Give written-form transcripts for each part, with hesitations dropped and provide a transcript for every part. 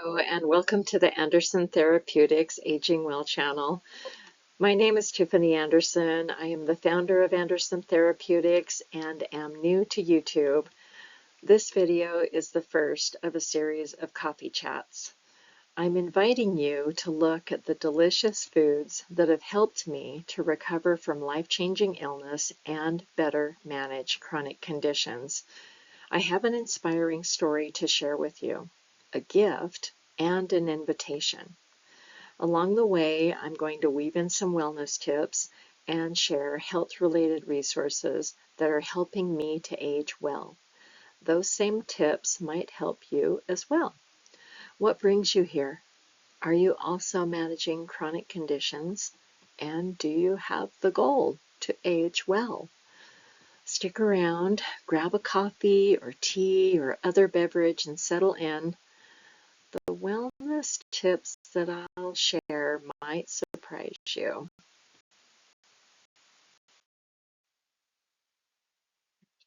Hello, and welcome to the Anderson Therapeutics Aging Well channel. My name is Tiffany Anderson. I am the founder of Anderson Therapeutics and am new to YouTube. This video is the first of a series of coffee chats. I'm inviting you to look at the delicious foods that have helped me to recover from life-changing illness and better manage chronic conditions. I have an inspiring story to share with you, a gift, and an invitation. Along the way, I'm going to weave in some wellness tips and share health-related resources that are helping me to age well. Those same tips might help you as well. What brings you here? Are you also managing chronic conditions? And do you have the goal to age well? Stick around, grab a coffee or tea or other beverage and settle in. The wellness tips that I'll share might surprise you.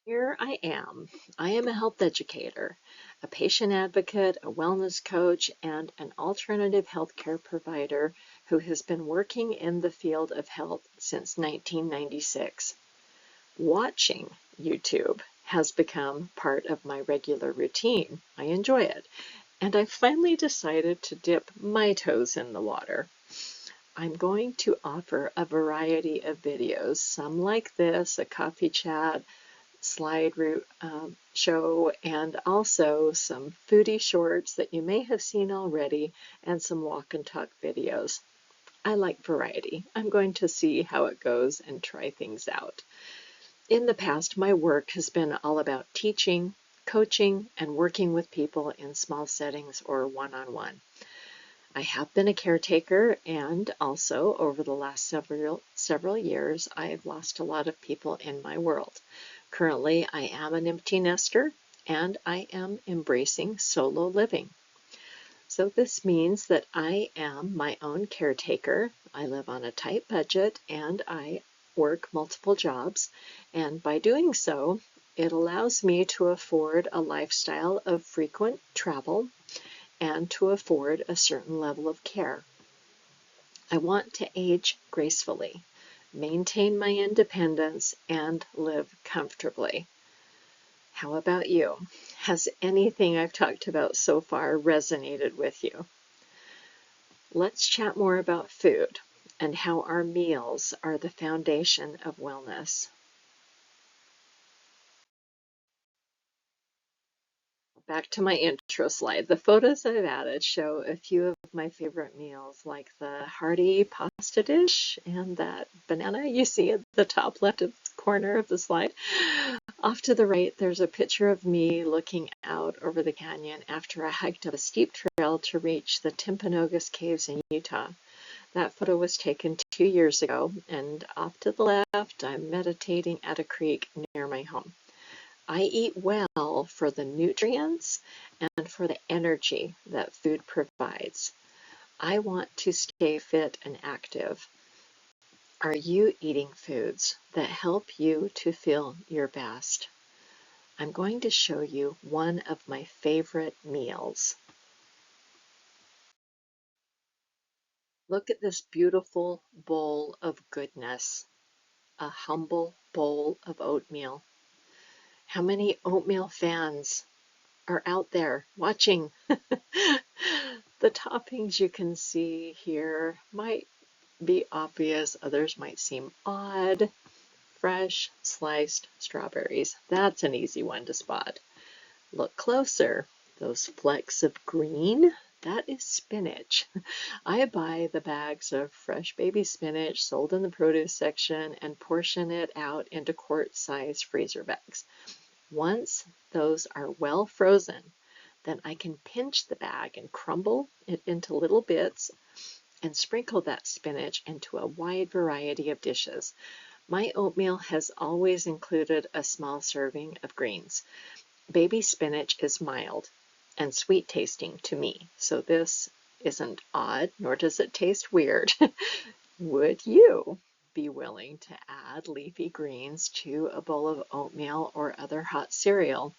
Here I am. I am a health educator, a patient advocate, a wellness coach, and an alternative healthcare provider who has been working in the field of health since 1996. Watching YouTube has become part of my regular routine. I enjoy it, and I finally decided to dip my toes in the water. I'm going to offer a variety of videos, some like this, a coffee chat, slide show, and also some foodie shorts that you may have seen already, and some walk and talk videos. I like variety. I'm going to see how it goes and try things out. In the past, my work has been all about teaching, coaching, and working with people in small settings or one-on-one. I have been a caretaker, and also over the last several years, I have lost a lot of people in my world. Currently, I am an empty nester, and I am embracing solo living. So this means that I am my own caretaker. I live on a tight budget, and I work multiple jobs, and by doing so, it allows me to afford a lifestyle of frequent travel and to afford a certain level of care. I want to age gracefully, maintain my independence, and live comfortably. How about you? Has anything I've talked about so far resonated with you? Let's chat more about food and how our meals are the foundation of wellness. Back to my intro slide. The photos I've added show a few of my favorite meals, like the hearty pasta dish and that banana you see at the top left corner of the slide. Off to the right, there's a picture of me looking out over the canyon after I hiked up a steep trail to reach the Timpanogos Caves in Utah. That photo was taken 2 years ago, and off to the left, I'm meditating at a creek near my home. I eat well for the nutrients and for the energy that food provides. I want to stay fit and active. Are you eating foods that help you to feel your best? I'm going to show you one of my favorite meals. Look at this beautiful bowl of goodness, a humble bowl of oatmeal. How many oatmeal fans are out there watching? The toppings you can see here might be obvious, others might seem odd. Fresh sliced strawberries, that's an easy one to spot. Look closer, those flecks of green, that is spinach. I buy the bags of fresh baby spinach sold in the produce section and portion it out into quart-sized freezer bags. Once those are well frozen, then I can pinch the bag and crumble it into little bits and sprinkle that spinach into a wide variety of dishes. My oatmeal has always included a small serving of greens. Baby spinach is mild and sweet tasting to me, so this isn't odd, nor does it taste weird. Would you be willing to add leafy greens to a bowl of oatmeal or other hot cereal?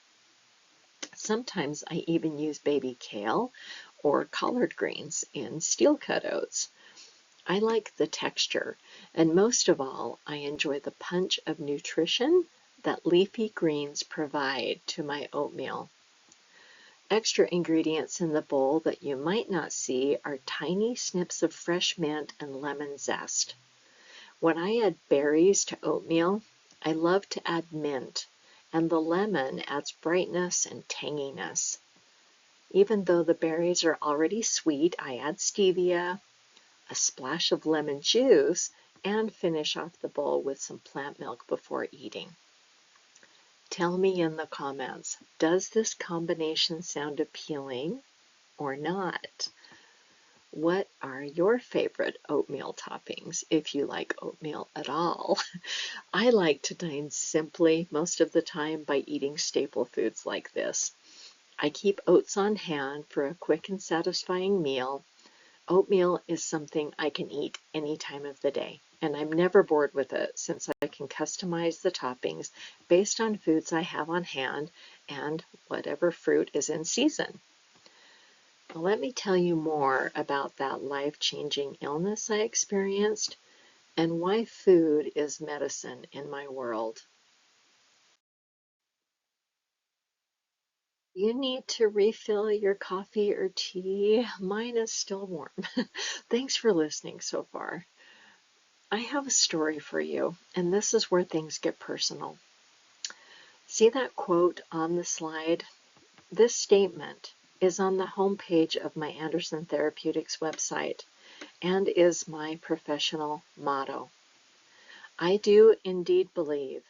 Sometimes I even use baby kale or collard greens in steel-cut oats. I like the texture, and most of all, I enjoy the punch of nutrition that leafy greens provide to my oatmeal. Extra ingredients in the bowl that you might not see are tiny snips of fresh mint and lemon zest. When I add berries to oatmeal, I love to add mint, and the lemon adds brightness and tanginess. Even though the berries are already sweet, I add stevia, a splash of lemon juice, and finish off the bowl with some plant milk before eating. Tell me in the comments, does this combination sound appealing or not? What are your favorite oatmeal toppings, if you like oatmeal at all? I like to dine simply most of the time by eating staple foods like this. I keep oats on hand for a quick and satisfying meal. Oatmeal is something I can eat any time of the day, and I'm never bored with it since I can customize the toppings based on foods I have on hand and whatever fruit is in season. Well, let me tell you more about that life-changing illness I experienced and why food is medicine in my world. You need to refill your coffee or tea. Mine is still warm. Thanks for listening so far. I have a story for you, and this is where things get personal. See that quote on the slide? This statement is on the homepage of my Anderson Therapeutics website and is my professional motto. I do indeed believe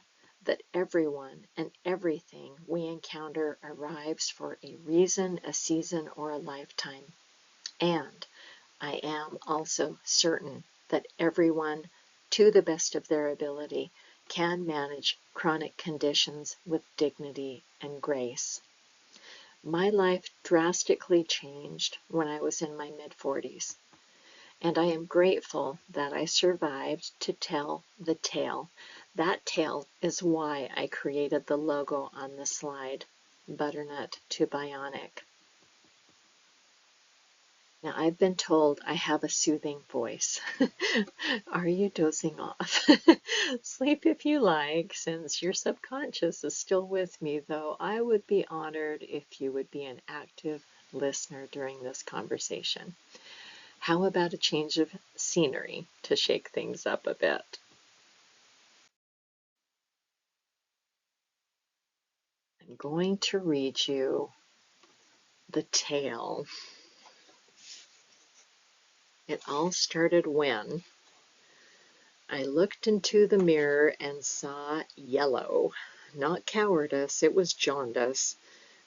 that everyone and everything we encounter arrives for a reason, a season, or a lifetime. And I am also certain that everyone, to the best of their ability, can manage chronic conditions with dignity and grace. My life drastically changed when I was in my mid-40s, and I am grateful that I survived to tell the tale. That tale is why I created the logo on the slide, Butternut to Bionic. Now, I've been told I have a soothing voice. Are you dozing off? Sleep if you like, since your subconscious is still with me, though I would be honored if you would be an active listener during this conversation. How about a change of scenery to shake things up a bit? I'm going to read you the tale. It all started when I looked into the mirror and saw yellow. Not cowardice, it was jaundice.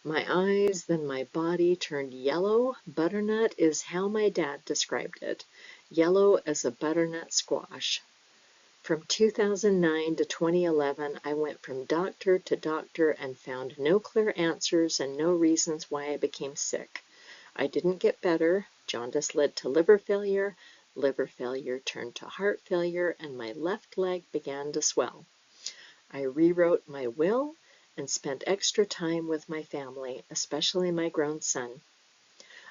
My eyes, then my body turned yellow. Butternut is how my dad described it. Yellow as a butternut squash. From 2009 to 2011, I went from doctor to doctor and found no clear answers and no reasons why I became sick. I didn't get better. Jaundice led to liver failure. Liver failure turned to heart failure, and my left leg began to swell. I rewrote my will and spent extra time with my family, especially my grown son.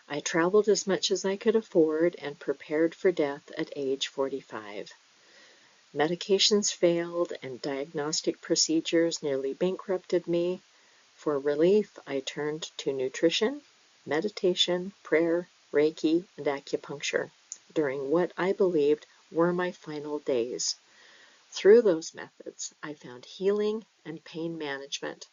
I traveled as much as I could afford and prepared for death at age 45. Medications failed and diagnostic procedures nearly bankrupted me. For relief, I turned to nutrition, meditation, prayer, Reiki, and acupuncture during what I believed were my final days. Through those methods, I found healing and pain management.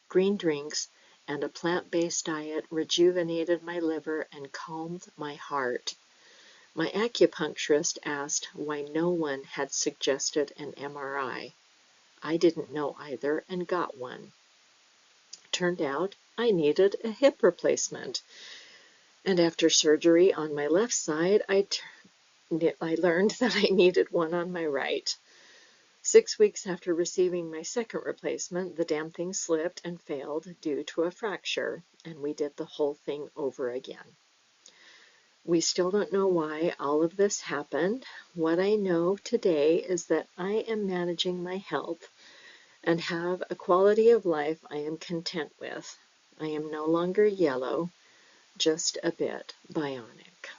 Green drinks and a plant-based diet rejuvenated my liver and calmed my heart. My acupuncturist asked why no one had suggested an MRI. I didn't know either and got one. Turned out I needed a hip replacement. And after surgery on my left side, I learned that I needed one on my right. 6 weeks after receiving my second replacement, the damn thing slipped and failed due to a fracture, and we did the whole thing over again. We still don't know why all of this happened. What I know today is that I am managing my health and have a quality of life I am content with. I am no longer yellow. just a bit bionic.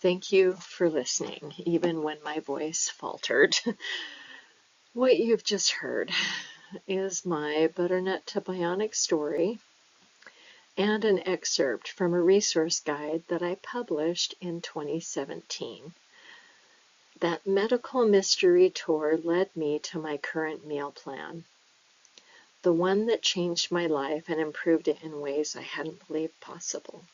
Thank you for listening, even when my voice faltered. What you've just heard is my Butternut to Bionic story and an excerpt from a resource guide that I published in 2017. That medical mystery tour led me to my current meal plan, the one that changed my life and improved it in ways I hadn't believed possible.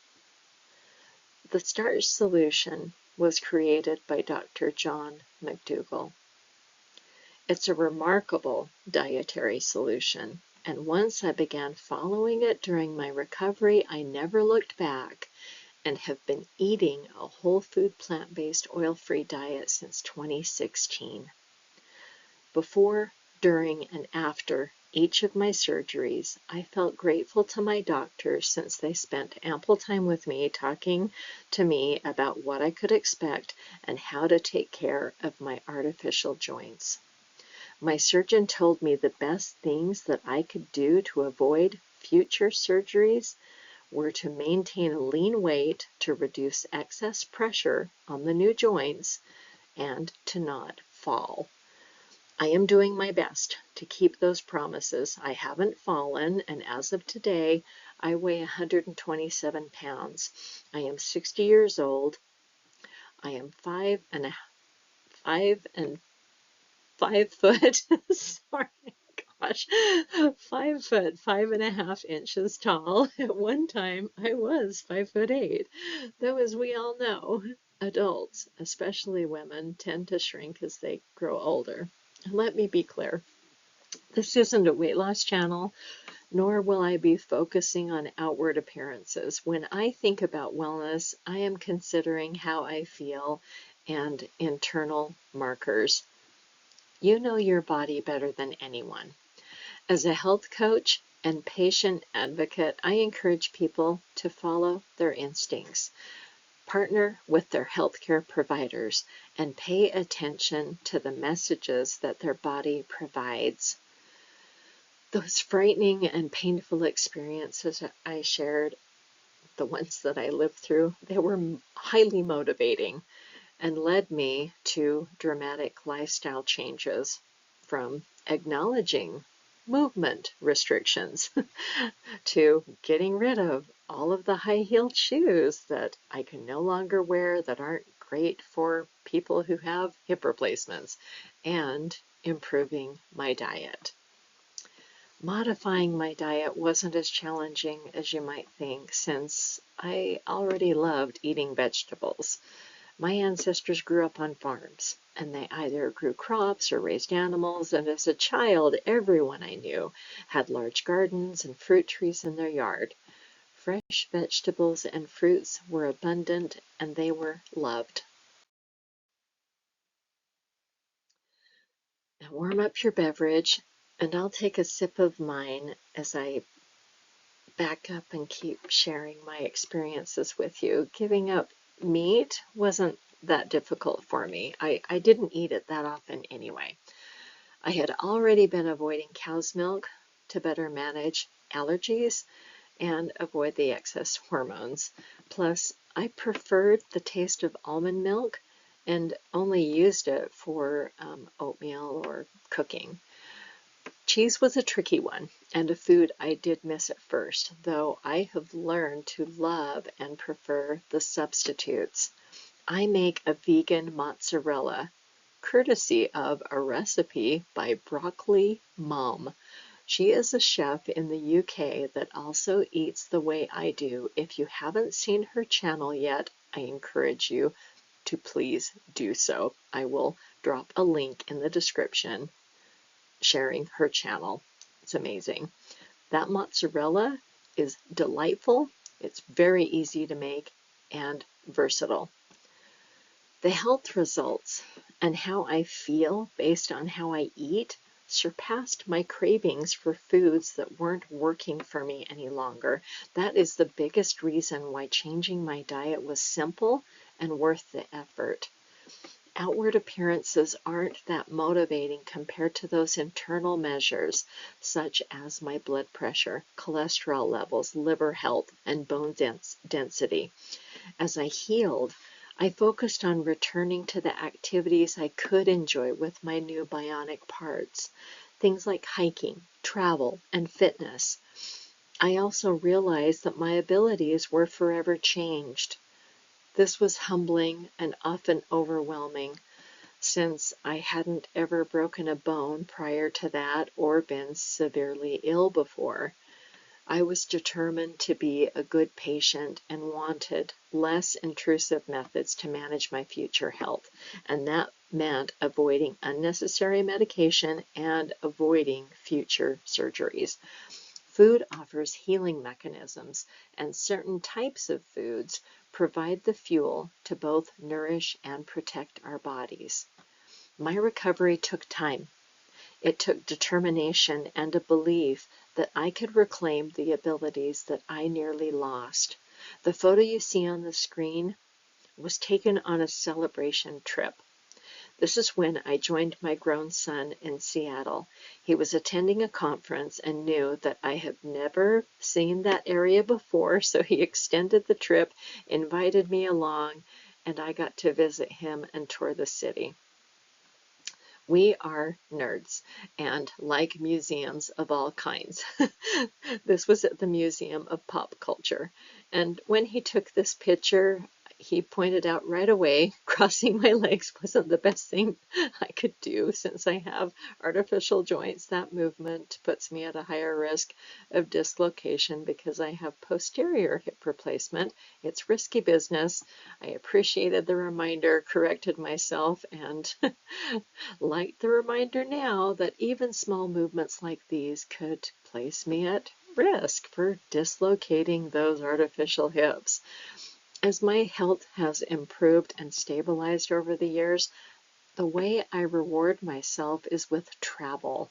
The Starch Solution was created by Dr. John McDougall. It's a remarkable dietary solution, and once I began following it during my recovery, I never looked back and have been eating a whole food plant-based oil-free diet since 2016. Before, during, and after each of my surgeries, I felt grateful to my doctors since they spent ample time with me talking to me about what I could expect and how to take care of my artificial joints. My surgeon told me the best things that I could do to avoid future surgeries were to maintain a lean weight to reduce excess pressure on the new joints and to not fall. I am doing my best to keep those promises. I haven't fallen, and as of today, I weigh 127 pounds. I am 60 years old. I am 5 foot, sorry, gosh, 5 foot, 5.5 inches tall. At one time, I was 5'8". Though, as we all know, adults, especially women, tend to shrink as they grow older. And let me be clear, this isn't a weight loss channel, nor will I be focusing on outward appearances. When I think about wellness, I am considering how I feel and internal markers. You know your body better than anyone. As a health coach and patient advocate, I encourage people to follow their instincts, partner with their healthcare providers, and pay attention to the messages that their body provides. Those frightening and painful experiences I shared, the ones that I lived through, they were highly motivating and led me to dramatic lifestyle changes, from acknowledging movement restrictions to getting rid of all of the high-heeled shoes that I can no longer wear that aren't great for people who have hip replacements, and improving my diet. Modifying my diet wasn't as challenging as you might think, since I already loved eating vegetables. My ancestors grew up on farms, and they either grew crops or raised animals, and as a child, everyone I knew had large gardens and fruit trees in their yard. Fresh vegetables and fruits were abundant, and they were loved. Now warm up your beverage, and I'll take a sip of mine as I back up and keep sharing my experiences with you. Giving up meat wasn't that difficult for me. I didn't eat it that often anyway. I had already been avoiding cow's milk to better manage allergies and avoid the excess hormones. Plus, I preferred the taste of almond milk and only used it for oatmeal or cooking. Cheese was a tricky one, and a food I did miss at first, though I have learned to love and prefer the substitutes. I make a vegan mozzarella, courtesy of a recipe by Broccoli Mom. She is a chef in the UK that also eats the way I do. If you haven't seen her channel yet, I encourage you to please do so. I will drop a link in the description sharing her channel. It's amazing. That mozzarella is delightful. It's very easy to make and versatile. The health results and how I feel based on how I eat surpassed my cravings for foods that weren't working for me any longer. That is the biggest reason why changing my diet was simple and worth the effort. Outward appearances aren't that motivating compared to those internal measures, such as my blood pressure, cholesterol levels, liver health, and bone density. As I healed, I focused on returning to the activities I could enjoy with my new bionic parts, things like hiking, travel, and fitness. I also realized that my abilities were forever changed. This was humbling and often overwhelming, since I hadn't ever broken a bone prior to that or been severely ill before. I was determined to be a good patient and wanted less intrusive methods to manage my future health, and that meant avoiding unnecessary medication and avoiding future surgeries. Food offers healing mechanisms, and certain types of foods provide the fuel to both nourish and protect our bodies. My recovery took time. It took determination and a belief that I could reclaim the abilities that I nearly lost. The photo you see on the screen was taken on a celebration trip. This is when I joined my grown son in Seattle. He was attending a conference and knew that I had never seen that area before, so he extended the trip, invited me along, and I got to visit him and tour the city. We are nerds and like museums of all kinds. This was at the Museum of Pop Culture. And when he took this picture, he pointed out right away, crossing my legs wasn't the best thing I could do since I have artificial joints. That movement puts me at a higher risk of dislocation because I have posterior hip replacement. It's risky business. I appreciated the reminder, corrected myself, and like the reminder now that even small movements like these could place me at risk for dislocating those artificial hips. As my health has improved and stabilized over the years, the way I reward myself is with travel.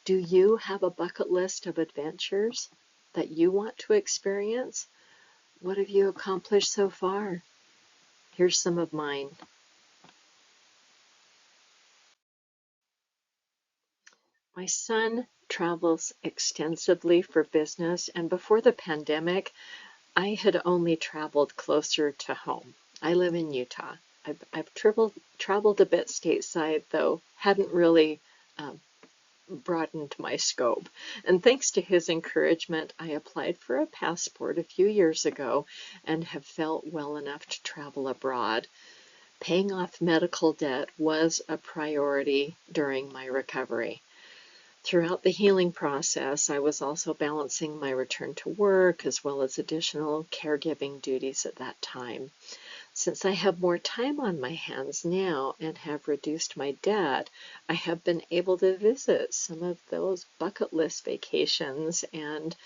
Do you have a bucket list of adventures that you want to experience? What have you accomplished so far? Here's some of mine. My son travels extensively for business, and before the pandemic, I had only traveled closer to home. I live in Utah. I've traveled a bit stateside, though, hadn't really broadened my scope. And thanks to his encouragement, I applied for a passport a few years ago and have felt well enough to travel abroad. Paying off medical debt was a priority during my recovery. Throughout the healing process, I was also balancing my return to work as well as additional caregiving duties at that time. Since I have more time on my hands now and have reduced my debt, I have been able to visit some of those bucket list vacations and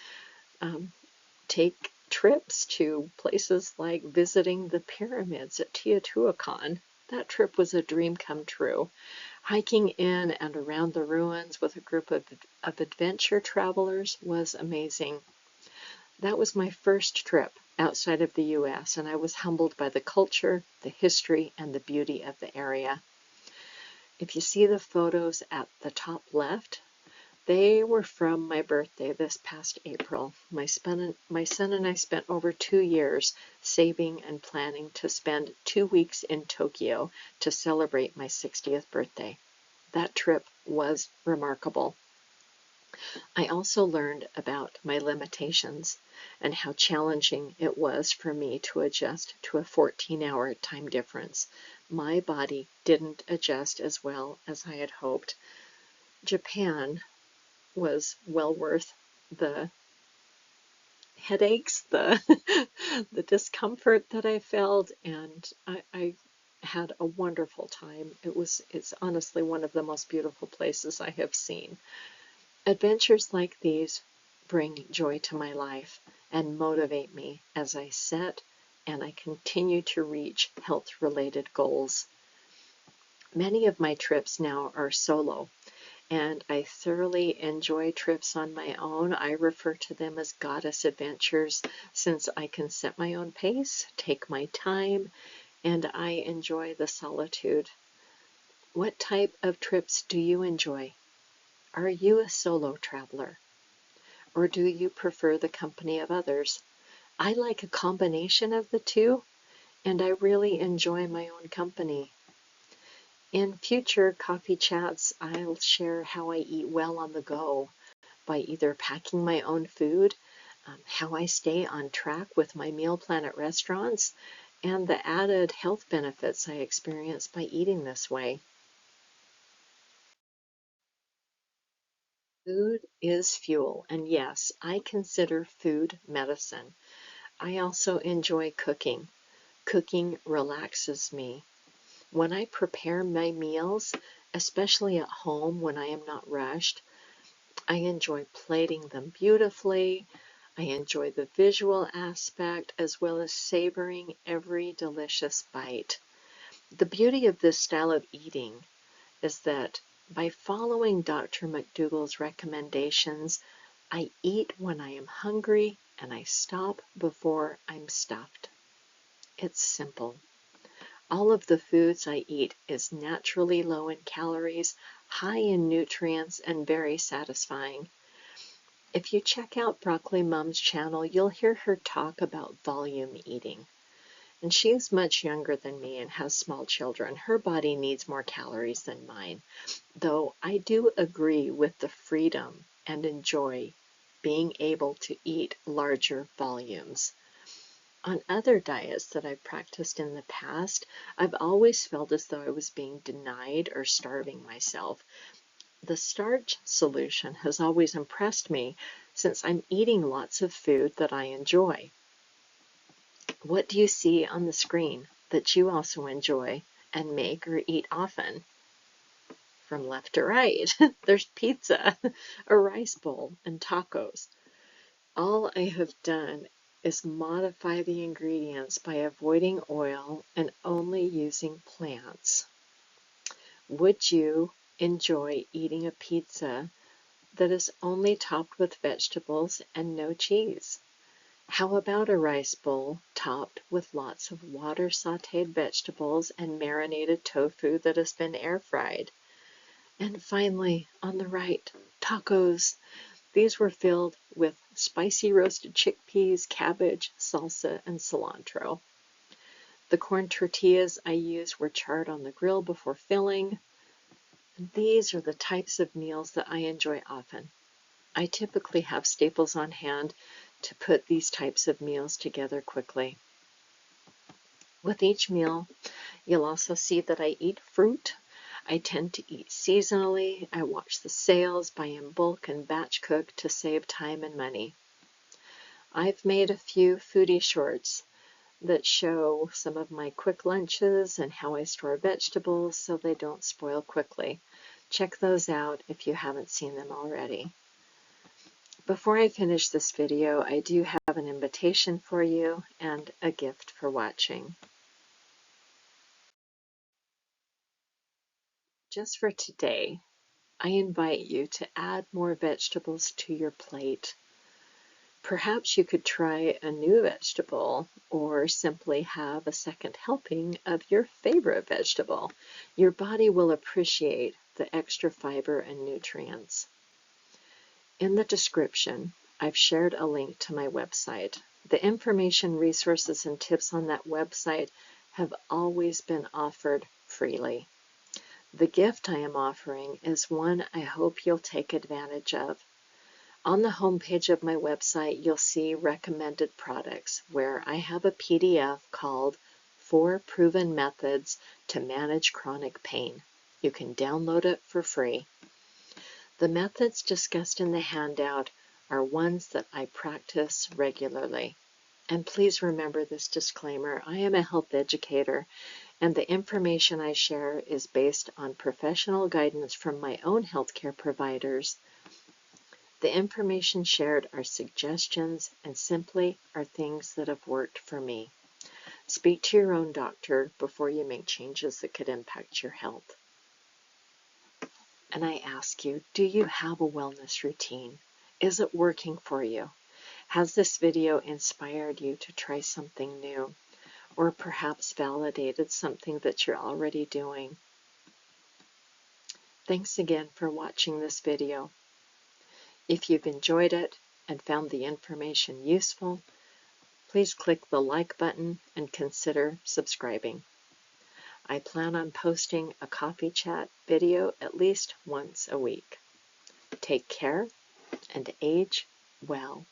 take trips to places like visiting the pyramids at Teotihuacan. That trip was a dream come true. Hiking in and around the ruins with a group of adventure travelers was amazing. That was my first trip outside of the U.S., and I was humbled by the culture, the history, and the beauty of the area. If you see the photos at the top left, they were from my birthday this past April. My son and I spent over 2 years saving and planning to spend 2 weeks in Tokyo to celebrate my 60th birthday. That trip was remarkable. I also learned about my limitations and how challenging it was for me to adjust to a 14-hour time difference. My body didn't adjust as well as I had hoped. Japan was well worth the headaches, the the discomfort that I felt, and I had a wonderful time. It's honestly one of the most beautiful places I have seen. Adventures like these bring joy to my life and motivate me as I set and I continue to reach health-related goals. Many of my trips now are solo, and I thoroughly enjoy trips on my own. I refer to them as goddess adventures since I can set my own pace, take my time, and I enjoy the solitude. What type of trips do you enjoy? Are you a solo traveler, or do you prefer the company of others? I like a combination of the two, and I really enjoy my own company. In future coffee chats, I'll share how I eat well on the go by either packing my own food, how I stay on track with my meal plan at restaurants, and the added health benefits I experience by eating this way. Food is fuel, and yes, I consider food medicine. I also enjoy cooking. Cooking relaxes me. When I prepare my meals, especially at home when I am not rushed, I enjoy plating them beautifully. I enjoy the visual aspect as well as savoring every delicious bite. The beauty of this style of eating is that by following Dr. McDougall's recommendations, I eat when I am hungry and I stop before I'm stuffed. It's simple. All of the foods I eat is naturally low in calories, high in nutrients, and very satisfying. If you check out Broccoli Mom's channel, you'll hear her talk about volume eating. And she's much younger than me and has small children. Her body needs more calories than mine, though I do agree with the freedom and enjoy being able to eat larger volumes. On other diets that I've practiced in the past, I've always felt as though I was being denied or starving myself. The starch solution has always impressed me since I'm eating lots of food that I enjoy. What do you see on the screen that you also enjoy and make or eat often? From left to right, there's pizza, a rice bowl, and tacos. All I have done is modify the ingredients by avoiding oil and only using plants. Would you enjoy eating a pizza that is only topped with vegetables and no cheese? How about a rice bowl topped with lots of water sauteed vegetables and marinated tofu that has been air fried? And finally, on the right, tacos. These were filled with spicy roasted chickpeas, cabbage, salsa, and cilantro. The corn tortillas I used were charred on the grill before filling. These are the types of meals that I enjoy often. I typically have staples on hand to put these types of meals together quickly. With each meal, you'll also see that I eat fruit. I tend to eat seasonally. I watch the sales, buy in bulk, and batch cook to save time and money. I've made a few foodie shorts that show some of my quick lunches and how I store vegetables so they don't spoil quickly. Check those out if you haven't seen them already. Before I finish this video, I do have an invitation for you and a gift for watching. Just for today, I invite you to add more vegetables to your plate. Perhaps you could try a new vegetable or simply have a second helping of your favorite vegetable. Your body will appreciate the extra fiber and nutrients. In the description, I've shared a link to my website. The information, resources, and tips on that website have always been offered freely. The gift I am offering is one I hope you'll take advantage of. On the homepage of my website, you'll see recommended products where I have a PDF called 4 Proven Methods to Manage Chronic Pain. You can download it for free. The methods discussed in the handout are ones that I practice regularly. And please remember this disclaimer: I am a health educator, and the information I share is based on professional guidance from my own healthcare providers. The information shared are suggestions and simply are things that have worked for me. Speak to your own doctor before you make changes that could impact your health. And I ask you, do you have a wellness routine? Is it working for you? Has this video inspired you to try something new? or perhaps validated something that you're already doing. Thanks again for watching this video. If you've enjoyed it and found the information useful, please click the like button and consider subscribing. I plan on posting a coffee chat video at least once a week. Take care and age well.